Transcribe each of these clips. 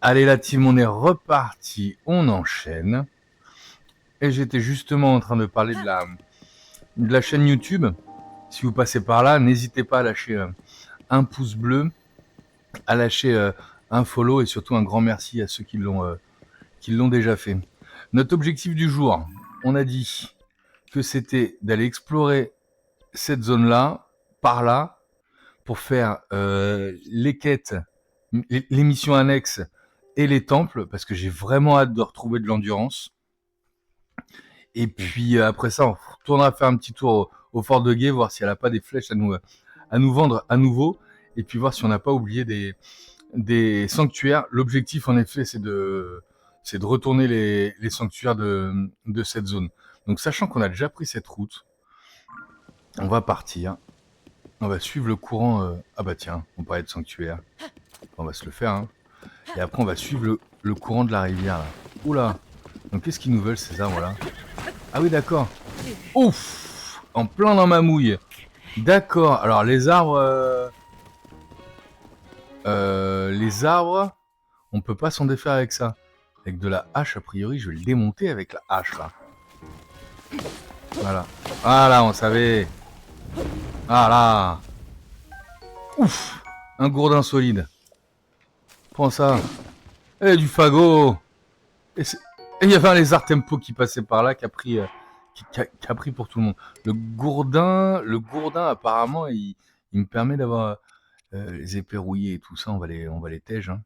Allez la team, on est reparti, on enchaîne. Et j'étais justement en train de parler de la chaîne YouTube. Si vous passez par là, n'hésitez pas à lâcher un pouce bleu, à lâcher un follow et surtout un grand merci à ceux qui l'ont déjà fait. Notre objectif du jour, on a dit que c'était d'aller explorer cette zone-là, par là, pour faire les quêtes, les missions annexes et les temples, parce que j'ai vraiment hâte de retrouver de l'endurance. Et puis après ça, on retournera faire un petit tour au fort de Guet, voir si elle n'a pas des flèches à nous vendre à nouveau, et puis voir si on n'a pas oublié des sanctuaires. L'objectif, en effet, c'est de retourner les sanctuaires de cette zone. Donc, sachant qu'on a déjà pris cette route, on va partir. On va suivre le courant. Ah bah tiens, on parlait de sanctuaire. On va se le faire. Hein. Et après, on va suivre le courant de la rivière. Là. Oula. Donc, qu'est-ce qu'ils nous veulent, ces arbres-là? Ah oui, d'accord. Ouf. En plein dans ma mouille. D'accord. Alors, les arbres... on peut pas s'en défaire avec ça. Avec de la hache, a priori, je vais le démonter avec la hache, là. Voilà. Voilà, on savait. Voilà. Ouf. Un gourdin solide. Prends ça. Et du fagot. Et il y avait un lézard tempo qui passait par là qui a pris, qui a pris pour tout le monde. Le gourdin apparemment, il me permet d'avoir les épées rouillées et tout ça. On va les tèges. Hein.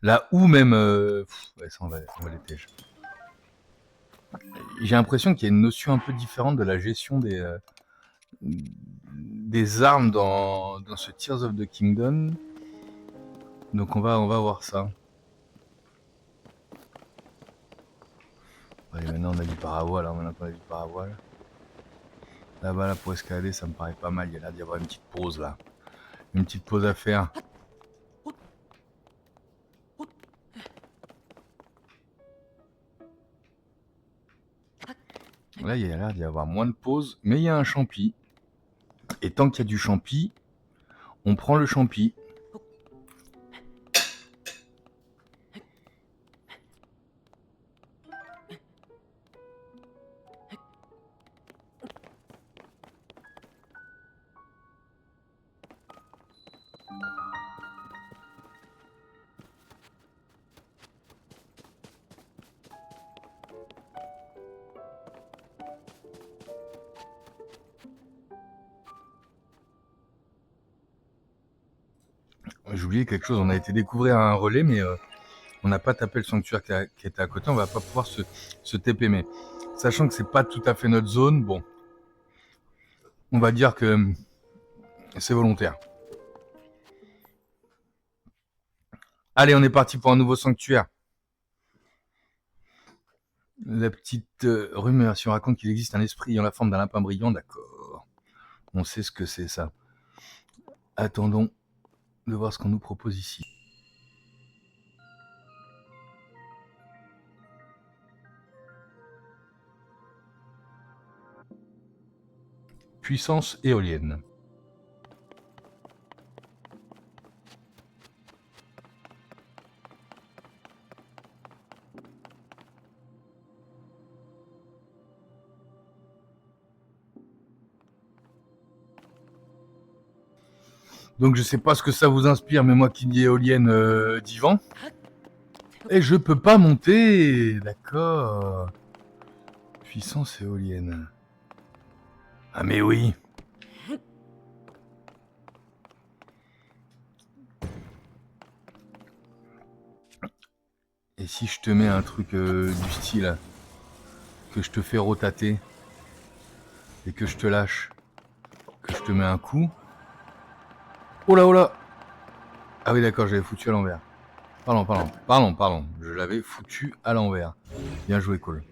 Là où même, ouais, ça on va les tèges. J'ai l'impression qu'il y a une notion un peu différente de la gestion des armes dans ce Tears of the Kingdom. Donc on va voir ça. Ouais, maintenant on a du paravoile, là, maintenant qu'on a du paravoile. Là-bas, là, pour escalader, ça me paraît pas mal. Il y a l'air d'y avoir une petite pause, là. Une petite pause à faire. Là, il y a l'air d'y avoir moins de pause, mais il y a un champi. Et tant qu'il y a du champi, on prend le champi. J'ai oublié quelque chose, on a été découvrir un relais, mais on n'a pas tapé le sanctuaire qui était à côté, on va pas pouvoir se TP. Mais sachant que c'est pas tout à fait notre zone, bon, on va dire que c'est volontaire. Allez, on est parti pour un nouveau sanctuaire. La petite rumeur, si on raconte qu'il existe un esprit en la forme d'un lapin brillant, d'accord. On sait ce que c'est ça. Attendons de voir ce qu'on nous propose ici. Puissance éolienne. Donc je sais pas ce que ça vous inspire, mais moi qui dis éolienne dis vent. Et je peux pas monter, d'accord. Puissance éolienne. Ah mais oui. Et si je te mets un truc du style, que je te fais rotater, et que je te lâche, que je te mets un coup. Oh là, oh là. Ah oui d'accord, j'avais foutu à l'envers. Pardon. Je l'avais foutu à l'envers. Bien joué, Cole.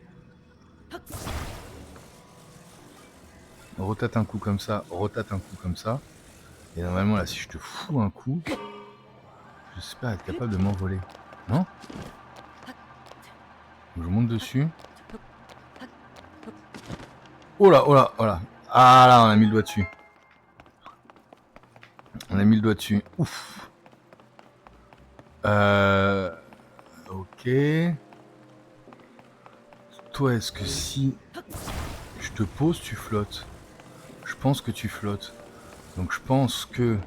Rotate un coup comme ça, rotate un coup comme ça. Et normalement là, si je te fous un coup, j'espère être capable de m'envoler. Non? Je monte dessus. Oh là, oh là, oh là. Ah là, on a mis le doigt dessus. On a mis le doigt dessus. Ouf. Ok. Toi, est-ce que si je te pose, tu flottes? Je pense que tu flottes. Donc je pense que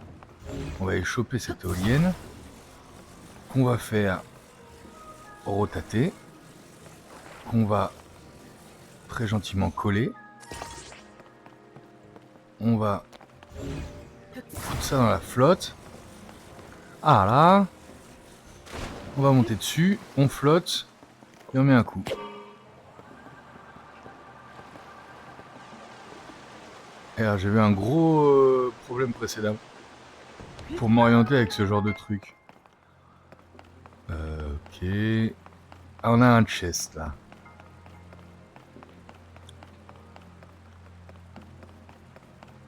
on va aller choper cette éolienne. Qu'on va faire rotater. Qu'on va très gentiment coller. On va foutre ça dans la flotte. Ah là. On va monter dessus. On flotte. Et on met un coup. Et alors j'avais un gros problème précédent pour m'orienter avec ce genre de truc. Ok. Ah, on a un chest là.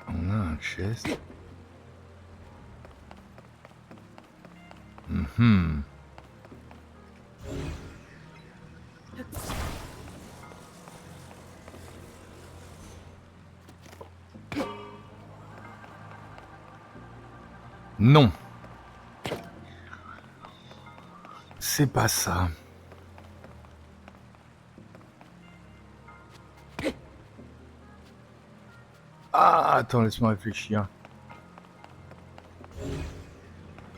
On a un chest. Non. C'est pas ça. Ah, attends, laisse-moi réfléchir.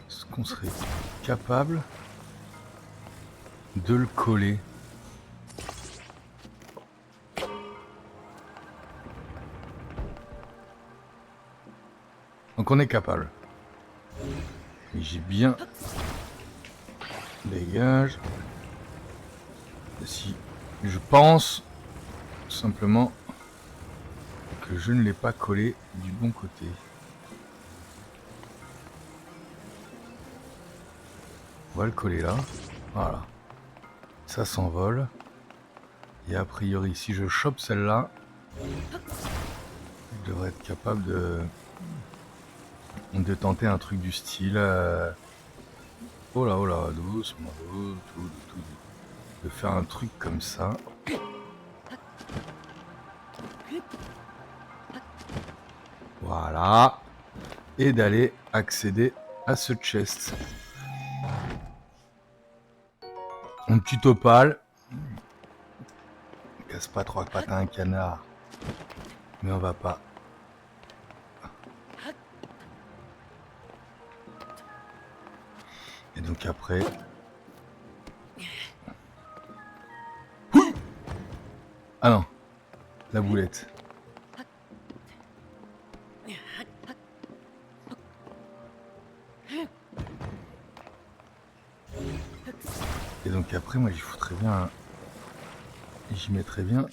Est-ce qu'on serait capable de le coller? Donc on est capable. Et j'ai bien... Dégage. Si je pense simplement que je ne l'ai pas collé du bon côté. On va le coller là. Voilà. Ça s'envole. Et a priori, si je chope celle-là, je devrais être capable de tenter un truc du style... Oh là, doucement, tout. De faire un truc comme ça. Voilà. Et d'aller accéder à ce chest. Un petit opale. Casse pas trois pattes à un canard. Mais on va pas. Et donc après... Ah non. La boulette. Et donc après, moi, j'y foutrais bien... J'y mettrais bien...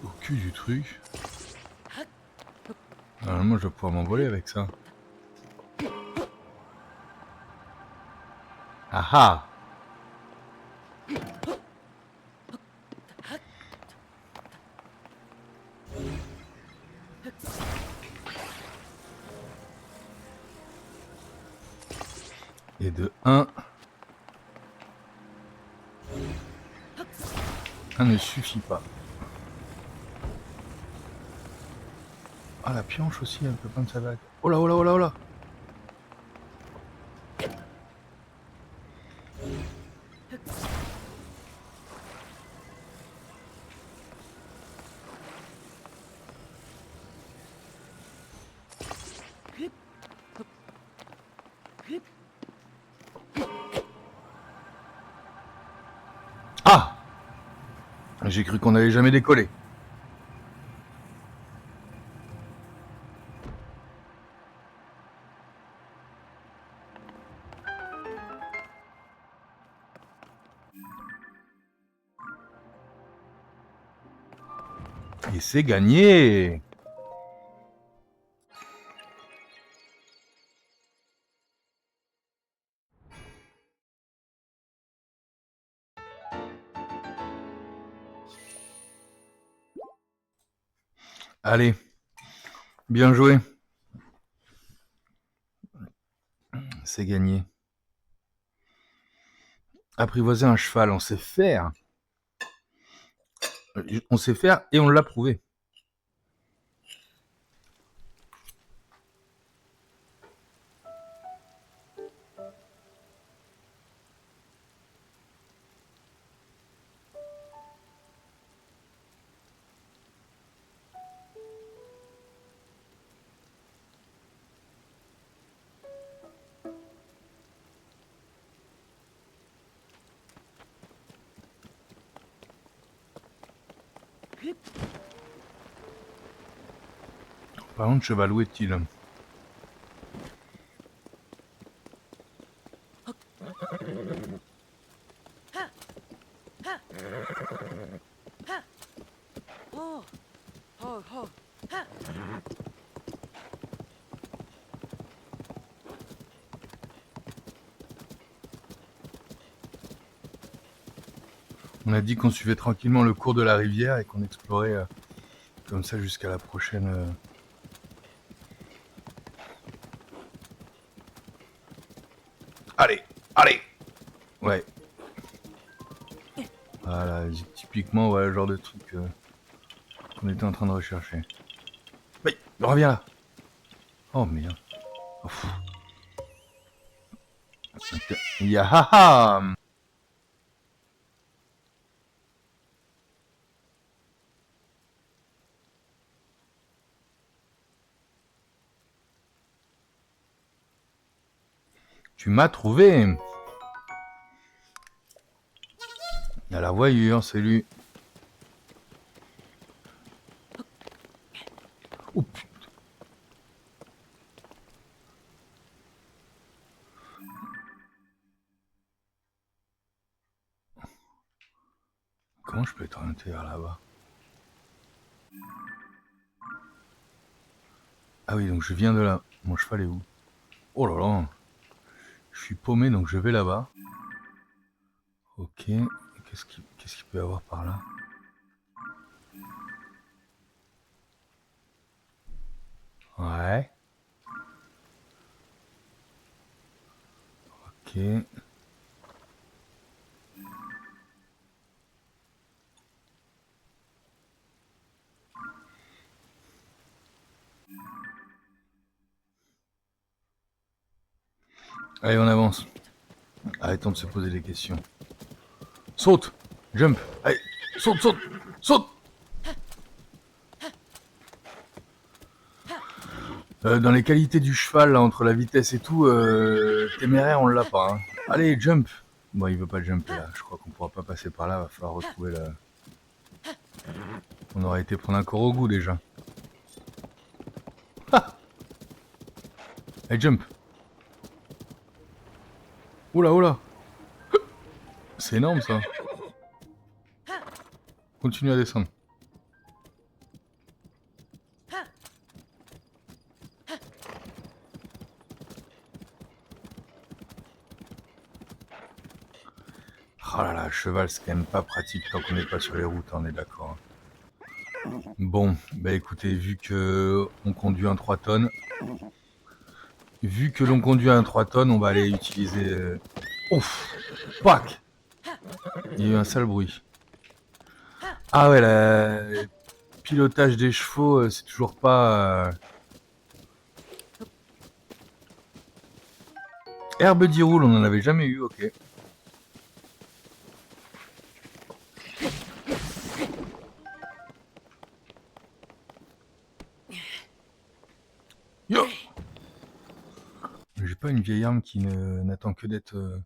Au cul du truc. Normalement, je vais pouvoir m'envoler avec ça. Ah ah! Et de 1 ne suffit pas. Ah, la pioche aussi, elle peut prendre sa vague. Oh là. Ah! J'ai cru qu'on n'allait jamais décoller. Et c'est gagné! Allez, bien joué. C'est gagné. Apprivoiser un cheval, on sait faire. On sait faire et on l'a prouvé. Par contre, cheval, où est-il? On a dit qu'on suivait tranquillement le cours de la rivière et qu'on explorait comme ça jusqu'à la prochaine... Allez, allez. Ouais. Voilà, typiquement, voilà le genre de truc qu'on était en train de rechercher. Oui, reviens là. Oh merde. Oh, Yahaha. Tu m'as trouvé. À la voyure, c'est lui. Oh putain. Comment je peux être orienté vers là-bas? Ah oui, donc je viens de là. Mon cheval est où? Oh là là. Je suis paumé, donc je vais là-bas. Ok. Qu'est-ce qu'il peut y avoir par là? Ouais. Ok. Allez, on avance. Arrêtons de se poser des questions. Saute! Jump! Allez! Saute, saute! Saute! Dans les qualités du cheval, là, entre la vitesse et tout, téméraire, on l'a pas. Hein. Allez, jump! Bon, il veut pas jumper là. Je crois qu'on pourra pas passer par là. Va falloir retrouver la... On aurait été prendre un corps au goût déjà. Ah! Allez, jump! Oula, oula! C'est énorme ça. Continue à descendre. Oh là là, cheval, c'est quand même pas pratique tant qu'on n'est pas sur les routes, on est d'accord. Bon, bah écoutez, vu que on conduit un 3 tonnes, on va aller utiliser... Ouf! Pac! Il y a eu un sale bruit. Ah ouais, le pilotage des chevaux, c'est toujours pas... Herbe d'Iroule, on en avait jamais eu, ok. Yo! J'ai pas une vieille arme qui n'attend que d'être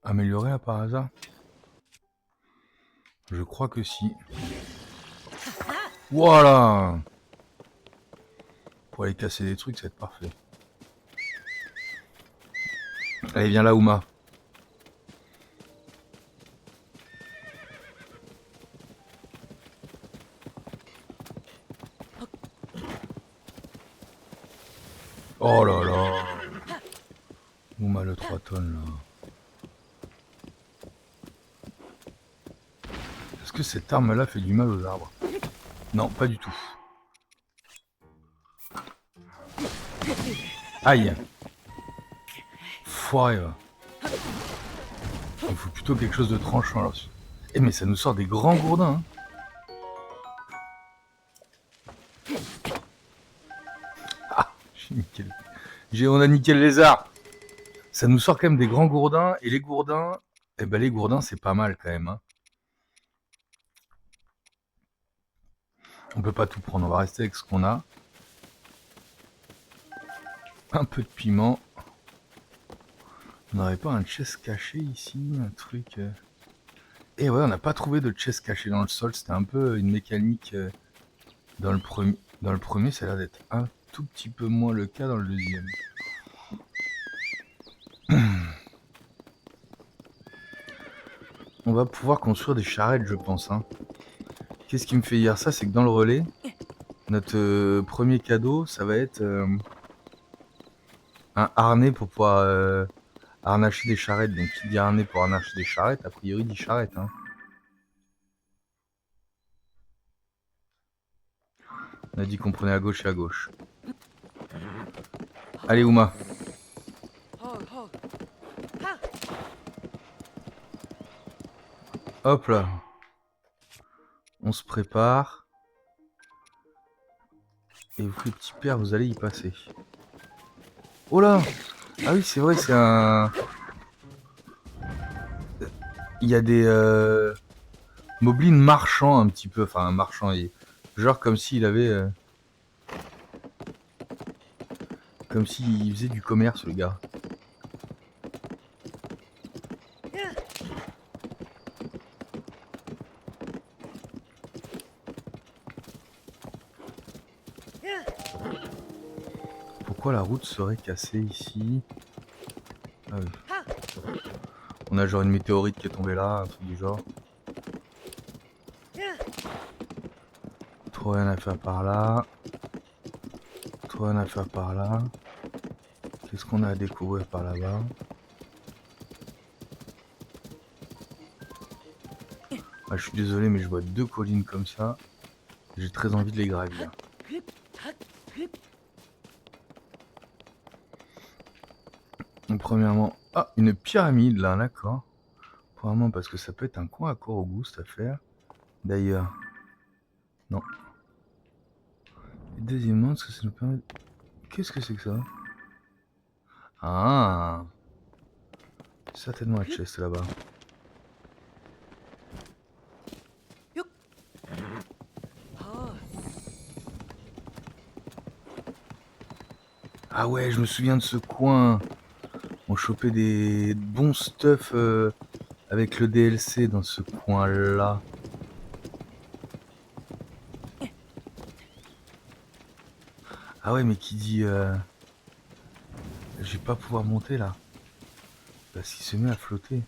améliorée là, par hasard? Je crois que si. Voilà! Pour aller casser des trucs, ça va être parfait. Allez, viens là, Uma. Oh là là! Uma le 3 tonnes là. Est-ce que cette arme là fait du mal aux arbres? Non, pas du tout. Aïe! Foiré va. Il faut plutôt quelque chose de tranchant là. Eh mais ça nous sort des grands gourdins. Hein. Ah! On a niqué le lézard. Ça nous sort quand même des grands gourdins. Et les gourdins, eh ben les gourdins c'est pas mal quand même. Hein. On peut pas tout prendre, on va rester avec ce qu'on a. Un peu de piment. On n'aurait pas un chest caché ici, un truc... Et ouais, on n'a pas trouvé de chest caché dans le sol. C'était un peu une mécanique dans le premier. Dans le premier, ça a l'air d'être un tout petit peu moins le cas dans le deuxième. On va pouvoir construire des charrettes, je pense. Hein. Qu'est-ce qui me fait dire ça? C'est que dans le relais, notre premier cadeau, ça va être un harnais pour pouvoir harnacher des charrettes. Donc, qui dit harnais pour harnacher des charrettes, a priori dit charrette. Hein. On a dit qu'on prenait à gauche et à gauche. Allez, Uma. Hop là. On se prépare. Et vous, les petits pères, vous allez y passer. Oh là! Ah oui, c'est vrai, c'est un... Il y a des moblins marchands un petit peu. Enfin, un marchand. Genre comme s'il avait... Comme s'il faisait du commerce, le gars. Pourquoi la route serait cassée ici? Ah oui. On a genre une météorite qui est tombée là, un truc du genre. Trop rien à faire par là. Trop rien à faire par là. Qu'est-ce qu'on a à découvrir par là-bas? Ah, je suis désolé, mais je vois deux collines comme ça. J'ai très envie de les gravir. Donc, premièrement... Ah, une pyramide là, d'accord. Premièrement, parce que ça peut être un coin à Korogu, cette affaire. D'ailleurs... Non. Et deuxièmement, parce que ça nous permet... Qu'est-ce que c'est que ça? Ah, certainement un chest là-bas. Ah ouais, je me souviens de ce coin. On chopait des bons stuff avec le DLC dans ce coin-là. Ah ouais, mais qui dit... Je vais pas pouvoir monter là. Parce qu'il se met à flotter.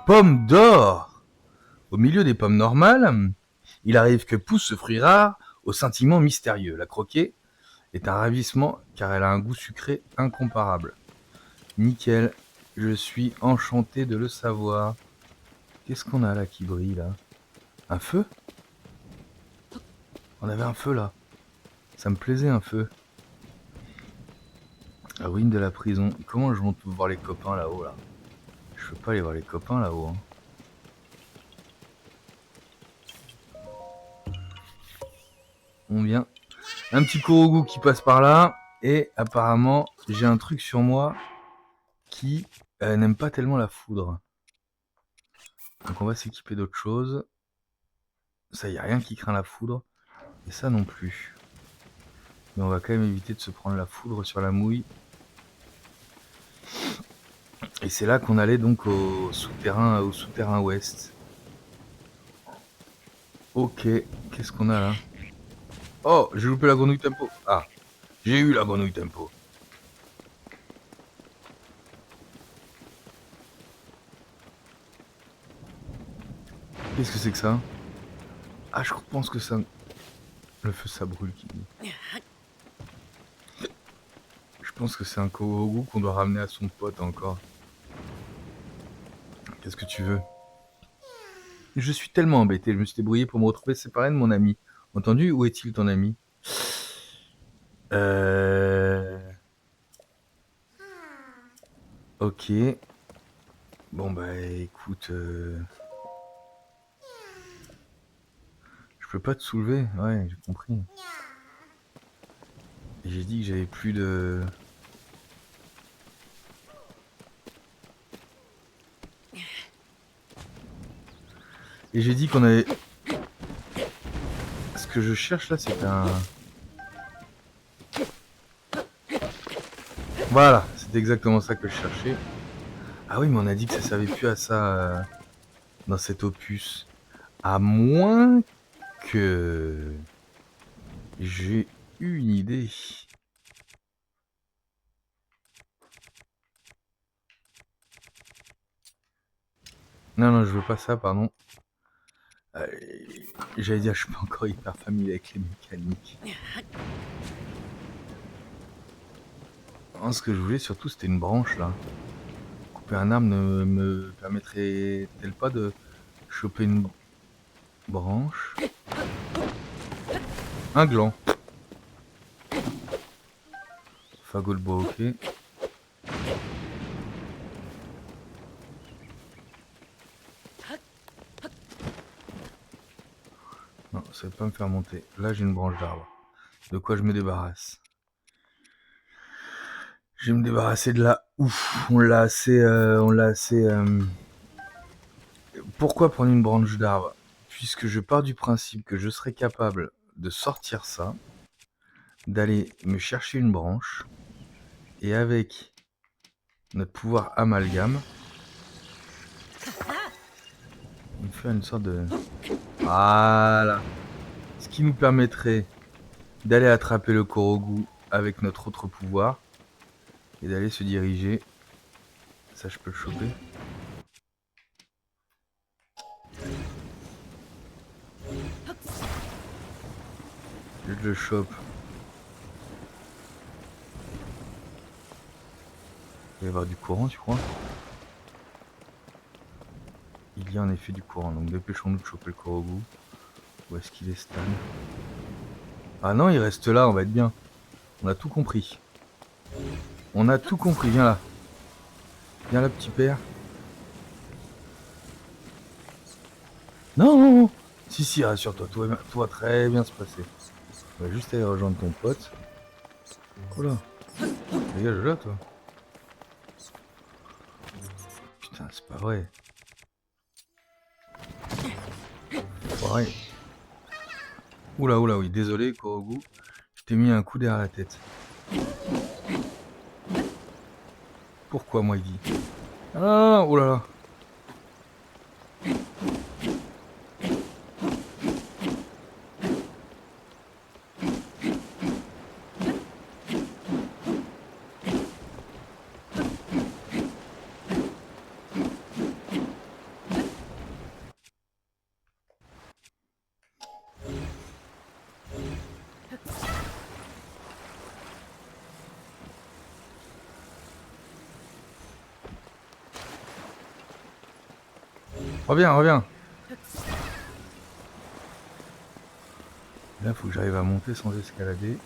Pomme d'or! Au milieu des pommes normales, il arrive que pousse ce fruit rare au sentiment mystérieux. La croquer est un ravissement car elle a un goût sucré incomparable. Nickel, je suis enchanté de le savoir. Qu'est-ce qu'on a là qui brille là? Un feu? On avait un feu là. Ça me plaisait un feu. La ruine de la prison. Comment je monte voir les copains là-haut là? Je peux pas aller voir les copains là-haut. Hein. On vient. Un petit Korogu qui passe par là. Et apparemment, j'ai un truc sur moi qui n'aime pas tellement la foudre. Donc on va s'équiper d'autre chose. Ça, y a rien qui craint la foudre. Et ça non plus. Mais on va quand même éviter de se prendre la foudre sur la mouille. Et c'est là qu'on allait donc au souterrain ouest. Ok, qu'est-ce qu'on a là? Oh, j'ai loupé la grenouille tempo. Ah, j'ai eu la grenouille tempo. Qu'est-ce que c'est que ça? Ah, je pense que ça... Le feu, ça brûle. Je pense que c'est un Korogu qu'on doit ramener à son pote encore. Qu'est-ce que tu veux? Je suis tellement embêté. Je me suis débrouillé pour me retrouver séparé de mon ami. Entendu? Où est-il ton ami? Ok. Bon bah écoute... Je peux pas te soulever. Ouais, j'ai compris. Et j'ai dit que j'avais plus de... Et j'ai dit qu'on avait... Ce que je cherche là, c'est un... Voilà, c'est exactement ça que je cherchais. Ah oui, mais on a dit que ça servait plus à ça dans cet opus. À moins que j'ai eu une idée. Non, non, je veux pas ça, pardon. Euh, J'allais dire, je suis pas encore hyper familier avec les mécaniques. Non, ce que je voulais surtout, c'était une branche là. Couper un arbre ne me permettrait-elle pas de choper une branche? Un gland. Fagot de bois, ok. Non, ça va pas me faire monter. Là, j'ai une branche d'arbre. De quoi je me débarrasse? Je vais me débarrasser de là. Ouf, on l'a assez. Pourquoi prendre une branche d'arbre? Puisque je pars du principe que je serais capable de sortir ça, d'aller me chercher une branche, et avec notre pouvoir amalgame, on fait une sorte de... Voilà. Ce qui nous permettrait d'aller attraper le Korogu avec notre autre pouvoir, et d'aller se diriger. Ça, je peux le choper. Je le chope. Il va y avoir du courant, tu crois? Il y a en effet du courant, donc dépêchons-nous de choper le Korogu. Où est-ce qu'il est, Stan? Ah non, il reste là, on va être bien. On a tout compris. On a tout compris, viens là. Viens là, petit père. Non, non, non. Si, si, rassure-toi, tout va très bien se passer. On va juste aller rejoindre ton pote. Oh là. Dégage de là, toi. Putain, c'est pas vrai. Pareil. Oula, oula, oui, désolé, Korogu. Je t'ai mis un coup derrière la tête. Pourquoi, moi, il dit? Ah, non, non, non, oula là. Reviens, reviens. Là, faut que j'arrive à monter sans escalader.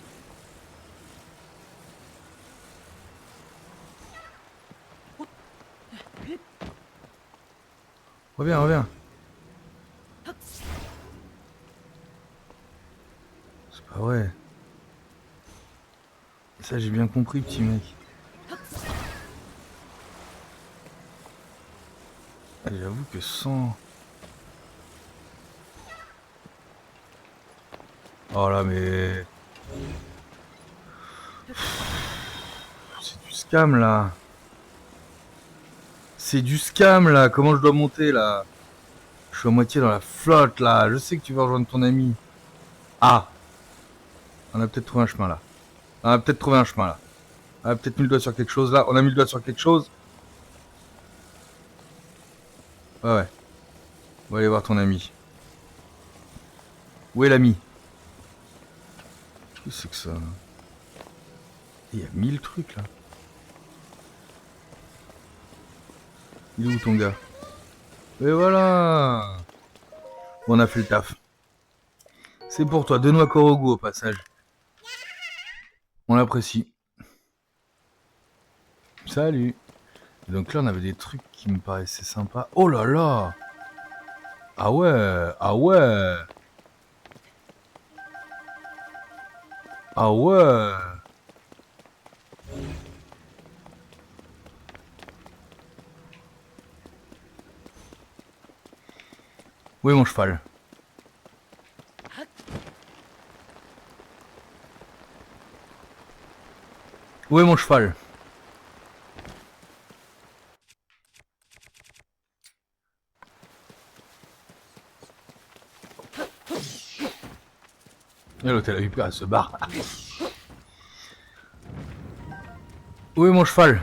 Reviens, reviens. C'est pas vrai. Ça, j'ai bien compris, petit mec. Ah, j'avoue que sans... Oh là, mais... C'est du scam, là. C'est du scam, là. Comment je dois monter, là? Je suis à moitié dans la flotte, là. Je sais que tu vas rejoindre ton ami. Ah. On a peut-être trouvé un chemin, là. On a peut-être trouvé un chemin, là. On a peut-être mis le doigt sur quelque chose, là. On a mis le doigt sur quelque chose. Ouais, ouais. On va aller voir ton ami. Où est l'ami? Qu'est-ce que c'est que ça? Il y a 1000 trucs, là. Il est où, ton gars? Et voilà. On a fait le taf. C'est pour toi. 2 noix Korogu, au passage. On l'apprécie. Salut. Et donc là, on avait des trucs qui me paraissaient sympas. Oh là là. Ah ouais. Ah ouais. Ah ouais. Où est mon cheval? Où est mon cheval? Et l'autre, elle a eu peur, elle se barre. Où est mon cheval?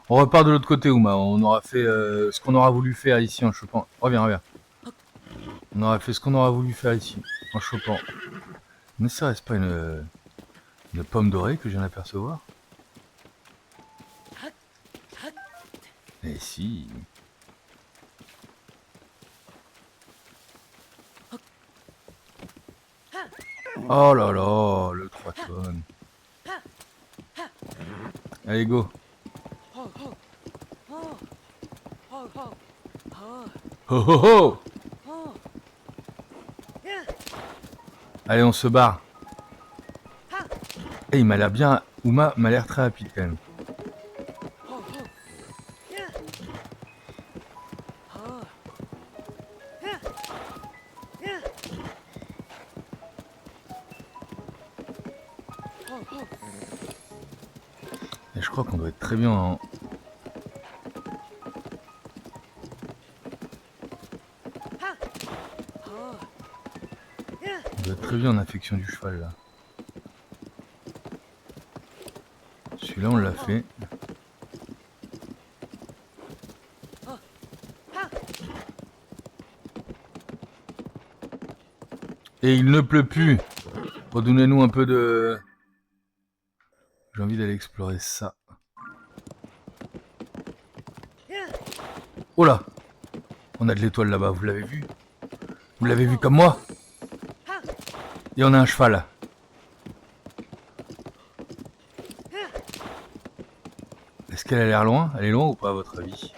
On repart de l'autre côté, Ouma. On aura fait ce qu'on aura voulu faire ici en chopant. Reviens, reviens. On aura fait ce qu'on aura voulu faire ici en chopant. Ne serait-ce pas une pomme dorée que je viens d'apercevoir? Eh si. Oh là là, le 3 tonnes. Allez, go. Ho ho ho. Allez, on se barre. Eh, il m'a l'air bien. Ouma m'a l'air très rapide quand même. Et je crois qu'on doit être très bien en... On doit être très bien en affection du cheval là. Celui-là on l'a fait. Et il ne pleut plus. Redonnez-nous un peu de... J'ai envie d'aller explorer ça. Oh là! On a de l'étoile là-bas, vous l'avez vu? Vous l'avez vu comme moi? Et on a un cheval. Est-ce qu'elle a l'air loin? Elle est loin ou pas à votre avis?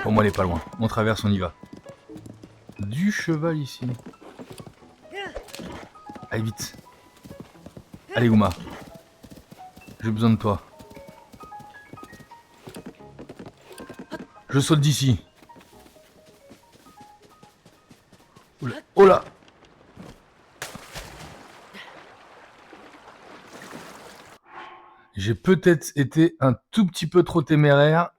Pour moi elle est pas loin. On traverse, on y va. Du cheval ici. Allez vite. Allez Ouma. J'ai besoin de toi. Je saute d'ici. Oh là! J'ai peut-être été un tout petit peu trop téméraire.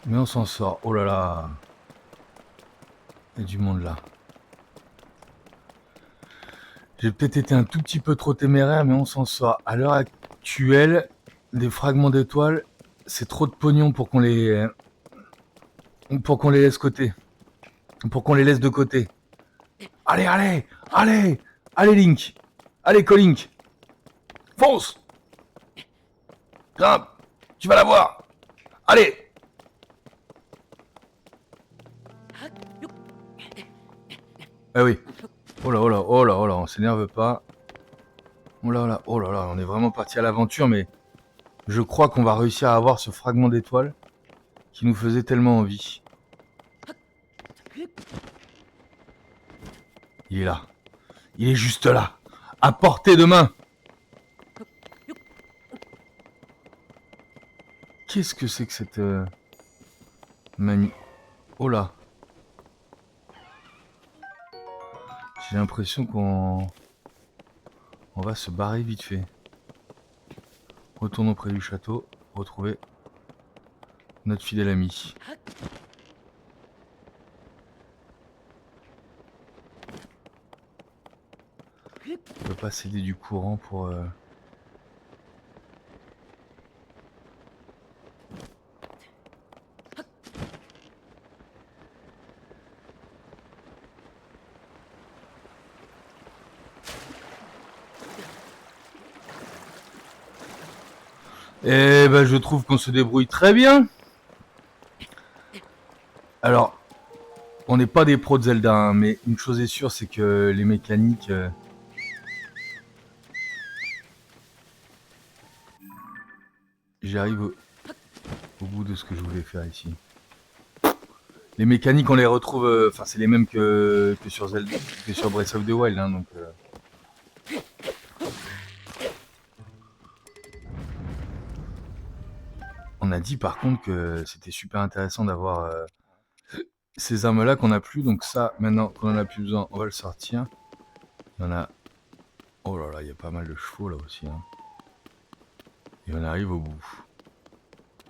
Mais on s'en sort. Oh là là. Il y a du monde là. J'ai peut-être été un tout petit peu trop téméraire, mais on s'en sort. À l'heure actuelle, des fragments d'étoiles, c'est trop de pognon pour qu'on les laisse côté. Pour qu'on les laisse de côté. Allez, allez, allez, allez Link. Allez Colink. Fonce. Grimpe. Tu vas l'avoir. Allez. Ah oui. Oh là, oh là, oh là, oh là, on s'énerve pas. Oh là là, oh là là, on est vraiment parti à l'aventure, mais je crois qu'on va réussir à avoir ce fragment d'étoile qui nous faisait tellement envie. Il est là. Il est juste là. À portée de main. Qu'est-ce que c'est que cette... manie? Oh là. J'ai l'impression qu'on va se barrer vite fait. Retournons près du château, retrouver notre fidèle ami. On peut pas céder du courant pour... Eh ben, je trouve qu'on se débrouille très bien. Alors, on n'est pas des pros de Zelda, hein, mais une chose est sûre, c'est que les mécaniques... J'arrive au bout de ce que je voulais faire ici. Les mécaniques, on les retrouve... Enfin, c'est les mêmes que sur Zelda, que sur Breath of the Wild, hein, donc... On a dit par contre que c'était super intéressant d'avoir ces armes-là qu'on n'a plus. Donc ça, maintenant qu'on en a plus besoin, on va le sortir. Il y en a... Oh là là, il y a pas mal de chevaux là aussi. Hein. Et on arrive au bout.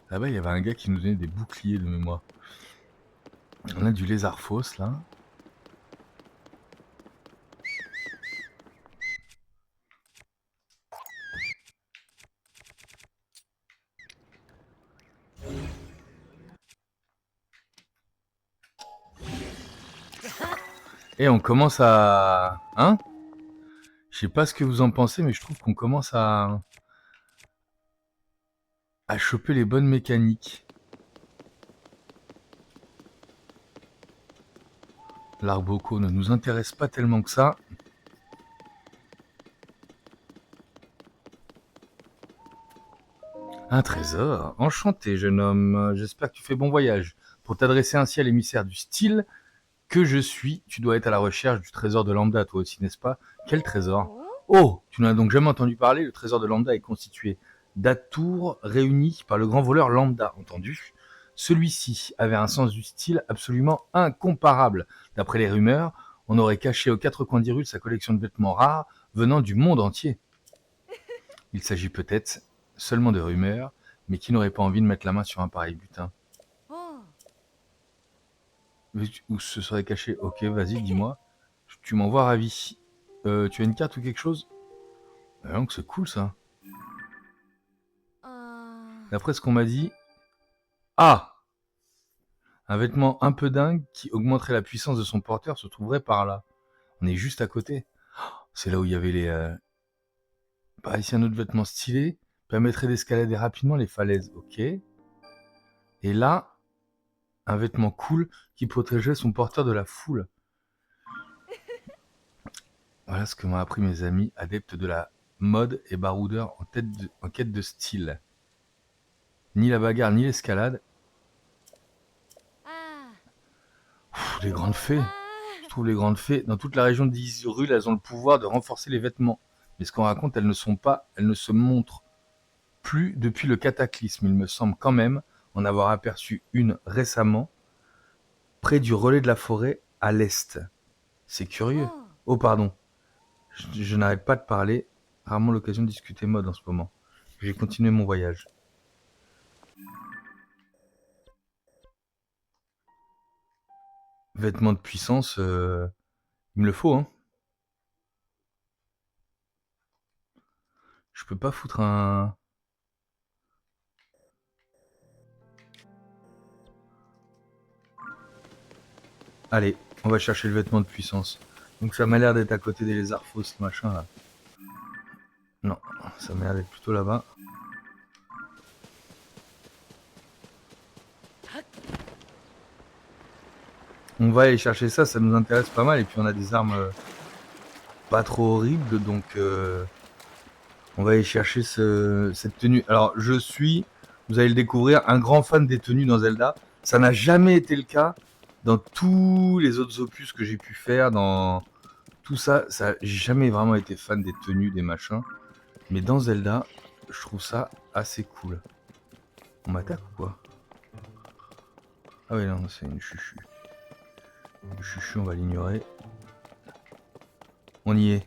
Là-bas, il y avait un gars qui nous donnait des boucliers de mémoire. On a du lézard fausse là. Et on commence à... Hein? Je sais pas ce que vous en pensez, mais je trouve qu'on commence à choper les bonnes mécaniques. L'arboco ne nous intéresse pas tellement que ça. Un trésor. Enchanté, jeune homme. J'espère que tu fais bon voyage. Pour t'adresser ainsi à l'émissaire du style que je suis, tu dois être à la recherche du trésor de Lambda, toi aussi, n'est-ce pas? Quel trésor? Oh, tu n'en as donc jamais entendu parler. Le trésor de Lambda est constitué d'atours réunis par le grand voleur Lambda, entendu. Celui-ci avait un sens du style absolument incomparable. D'après les rumeurs, on aurait caché aux quatre coins d'Hyrule sa collection de vêtements rares venant du monde entier. Il s'agit peut-être seulement de rumeurs, mais qui n'aurait pas envie de mettre la main sur un pareil butin? Où ce serait caché? Ok, vas-y, dis-moi. Tu m'envoies ravi. Tu as une carte ou quelque chose? Donc c'est cool ça. D'après ce qu'on m'a dit... Ah! Un vêtement un peu dingue qui augmenterait la puissance de son porteur se trouverait par là. On est juste à côté. C'est là où il y avait les... Bah, ici un autre vêtement stylé. Permettrait d'escalader rapidement les falaises. Ok. Et là, un vêtement cool qui protégerait son porteur de la foule. Voilà ce que m'ont appris mes amis adeptes de la mode et baroudeurs en quête de style. Ni la bagarre, ni l'escalade. Les grandes fées. Je trouve les grandes fées, dans toute la région d'Hyrule, elles ont le pouvoir de renforcer les vêtements. Mais ce qu'on raconte, elles ne se montrent plus depuis le cataclysme. Il me semble quand même en avoir aperçu une récemment, près du relais de la forêt, à l'est. C'est curieux. Oh, pardon. Je n'arrête pas de parler. Rarement l'occasion de discuter mode en ce moment. J'ai continué mon voyage. Vêtements de puissance, il me le faut, hein. Je peux pas foutre un... Allez, on va chercher le vêtement de puissance. Donc ça m'a l'air d'être à côté des lézards fausses, machin là. Non, ça m'a l'air d'être plutôt là-bas. On va aller chercher ça, ça nous intéresse pas mal. Et puis on a des armes pas trop horribles, donc on va aller chercher cette tenue. Alors je suis, vous allez le découvrir, un grand fan des tenues dans Zelda. Ça n'a jamais été le cas dans tous les autres opus que j'ai pu faire, dans tout ça. J'ai jamais vraiment été fan des tenues, des machins. Mais dans Zelda, je trouve ça assez cool. On m'attaque ou quoi? Ah oui, non, c'est une chuchu. Le chuchu, on va l'ignorer. On y est.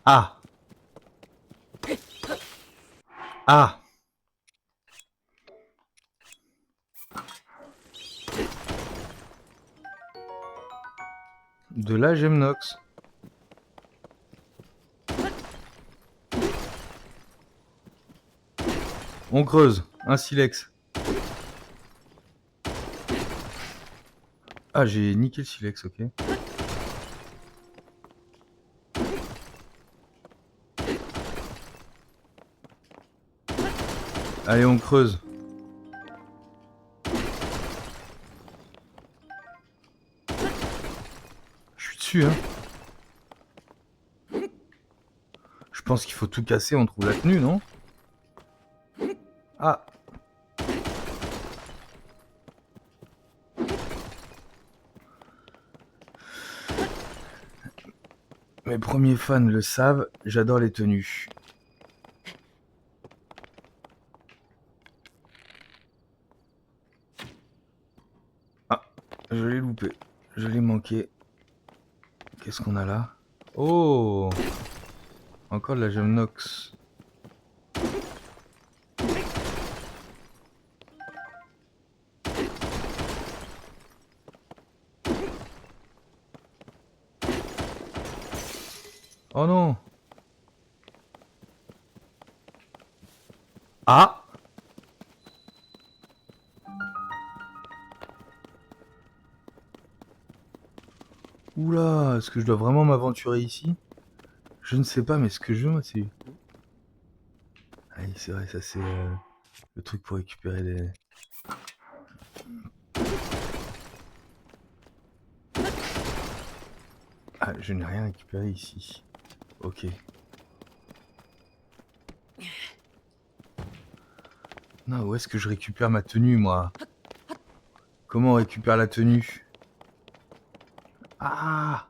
Ah! Ah! De la Gemnox. On creuse. Un silex. Ah, j'ai niqué le silex, ok. Allez, on creuse. Je suis dessus, hein. Je pense qu'il faut tout casser, on trouve la tenue, non? Ah! Mes premiers fans le savent, j'adore les tenues. Je l'ai loupé. Je l'ai manqué. Qu'est-ce qu'on a là? Oh! Encore de la gemme Nox. Oh non! Ah! Oula, est-ce que je dois vraiment m'aventurer ici? Je ne sais pas, mais ce que je veux, moi, c'est... Ah oui, c'est vrai, ça c'est le truc pour récupérer les... Ah, je n'ai rien récupéré ici. Ok. Non, où est-ce que je récupère ma tenue, moi? Comment on récupère la tenue? Ah!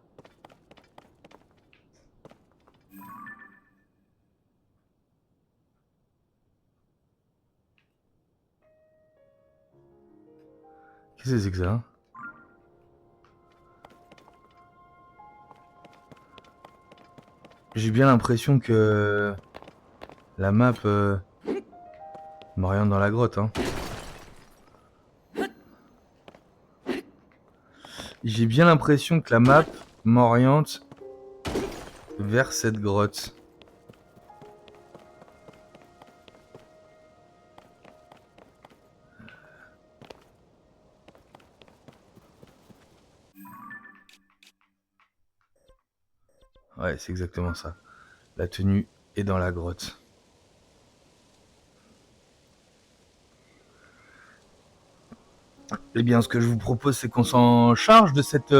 Qu'est-ce que c'est que ça, hein? J'ai bien l'impression que la map m'oriente dans la grotte, hein. J'ai bien l'impression que la map m'oriente vers cette grotte. Ouais, c'est exactement ça. La tenue est dans la grotte. Eh bien, ce que je vous propose, c'est qu'on s'en charge de cette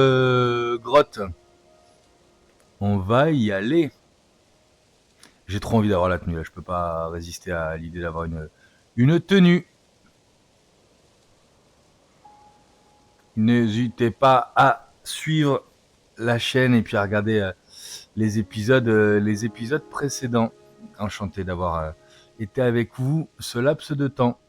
grotte. On va y aller. J'ai trop envie d'avoir la tenue, là. Je peux pas résister à l'idée d'avoir une tenue. N'hésitez pas à suivre la chaîne et puis à regarder les épisodes précédents. Enchanté d'avoir été avec vous ce laps de temps.